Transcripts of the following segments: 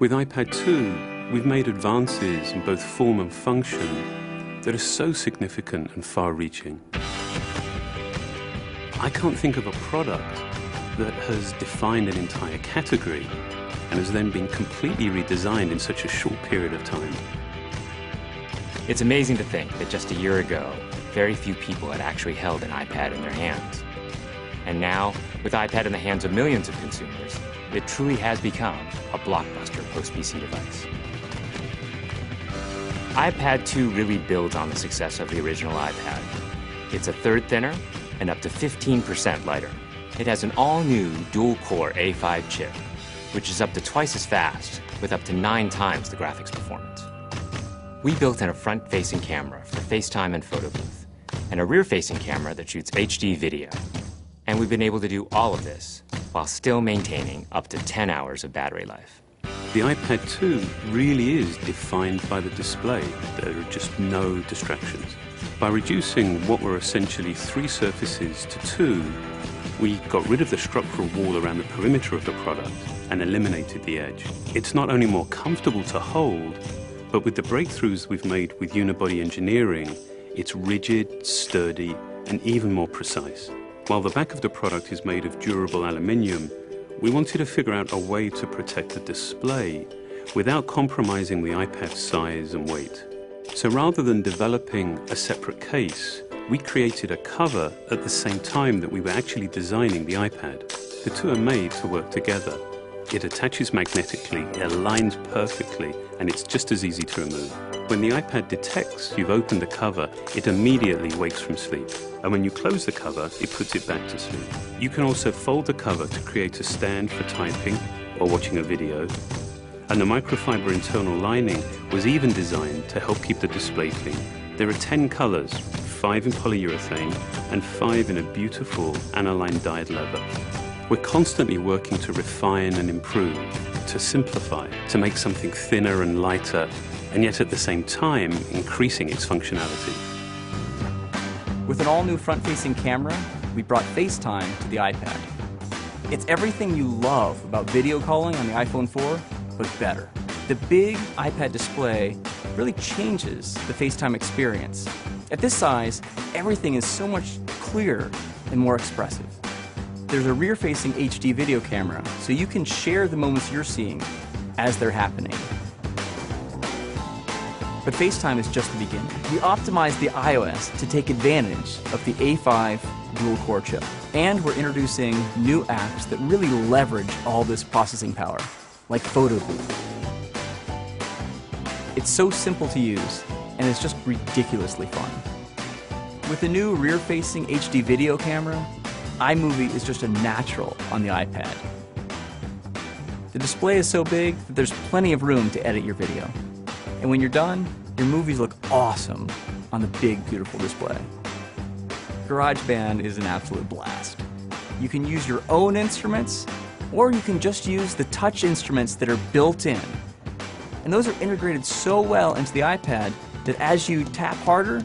With iPad 2, we've made advances in both form and function that are so significant and far-reaching. I can't think of a product that has defined an entire category and has then been completely redesigned in such a short period of time. It's amazing to think that just a year ago, very few people had actually held an iPad in their hands. And now, with iPad in the hands of millions of consumers, it truly has become a blockbuster post-PC device. iPad 2 really builds on the success of the original iPad. It's a third thinner and up to 15% lighter. It has an all-new dual-core A5 chip, which is up to twice as fast, with up to 9 times the graphics performance. We built in a front-facing camera for FaceTime and photo booth, and a rear-facing camera that shoots HD video. And we've been able to do all of this while still maintaining up to 10 hours of battery life. The iPad 2 really is defined by the display. There are just no distractions. By reducing what were essentially 3 surfaces to 2, we got rid of the structural wall around the perimeter of the product and eliminated the edge. It's not only more comfortable to hold, but with the breakthroughs we've made with unibody engineering, it's rigid, sturdy, and even more precise. While the back of the product is made of durable aluminium, we wanted to figure out a way to protect the display without compromising the iPad's size and weight. So rather than developing a separate case, we created a cover at the same time that we were actually designing the iPad. The two are made to work together. It attaches magnetically, it aligns perfectly, and it's just as easy to remove. When the iPad detects you've opened the cover, it immediately wakes from sleep. And when you close the cover, it puts it back to sleep. You can also fold the cover to create a stand for typing or watching a video. And the microfiber internal lining was even designed to help keep the display clean. There are 10 colors, 5 in polyurethane and 5 in a beautiful aniline dyed leather. We're constantly working to refine and improve, to simplify, to make something thinner and lighter, and yet at the same time increasing its functionality. With an all-new front-facing camera, we brought FaceTime to the iPad. It's everything you love about video calling on the iPhone 4, but better. The big iPad display really changes the FaceTime experience. At this size, everything is so much clearer and more expressive. There's a rear-facing HD video camera, so you can share the moments you're seeing as they're happening. But FaceTime is just the beginning. We optimized the iOS to take advantage of the A5 dual-core chip. And we're introducing new apps that really leverage all this processing power, like Photo Booth. It's so simple to use, and it's just ridiculously fun. With the new rear-facing HD video camera, iMovie is just a natural on the iPad. The display is so big that there's plenty of room to edit your video. And when you're done, your movies look awesome on the big, beautiful display. GarageBand is an absolute blast. You can use your own instruments, or you can just use the touch instruments that are built in. And those are integrated so well into the iPad that as you tap harder,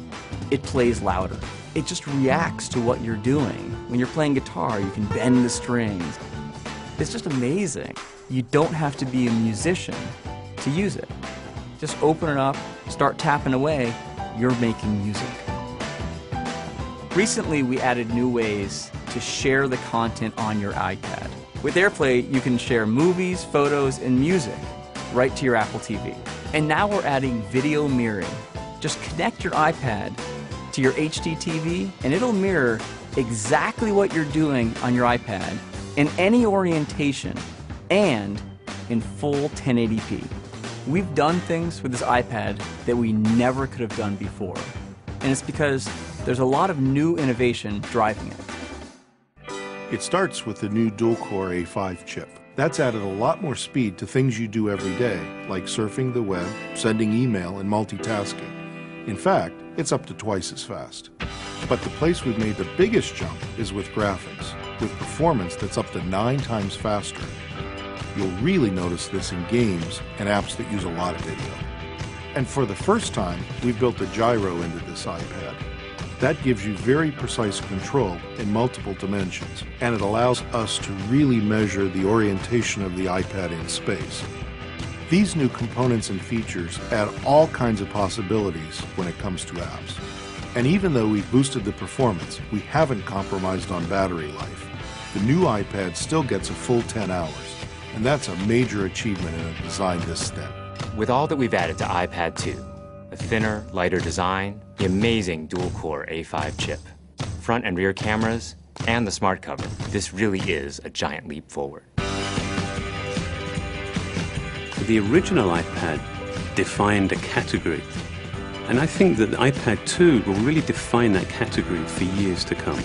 it plays louder. It just reacts to what you're doing. When you're playing guitar, you can bend the strings. It's just amazing. You don't have to be a musician to use it. Just open it up, start tapping away, you're making music. Recently, we added new ways to share the content on your iPad. With AirPlay, you can share movies, photos, and music right to your Apple TV. And now we're adding video mirroring. Just connect your iPad to your HD TV, and it'll mirror exactly what you're doing on your iPad in any orientation and in full 1080p. We've done things with this iPad that we never could have done before. And it's because there's a lot of new innovation driving it. It starts with the new dual-core A5 chip. That's added a lot more speed to things you do every day, like surfing the web, sending email, and multitasking. In fact, it's up to twice as fast. But the place we've made the biggest jump is with graphics, with performance that's up to 9 times faster. You'll really notice this in games and apps that use a lot of video. And for the first time, we've built a gyro into this iPad. That gives you very precise control in multiple dimensions, and it allows us to really measure the orientation of the iPad in space. These new components and features add all kinds of possibilities when it comes to apps. And even though we've boosted the performance, we haven't compromised on battery life. The new iPad still gets a full 10 hours, and that's a major achievement in a design this thin. With all that we've added to iPad 2, a thinner, lighter design, the amazing dual-core A5 chip, front and rear cameras, and the smart cover, this really is a giant leap forward. The original iPad defined a category, and I think that the iPad 2 will really define that category for years to come.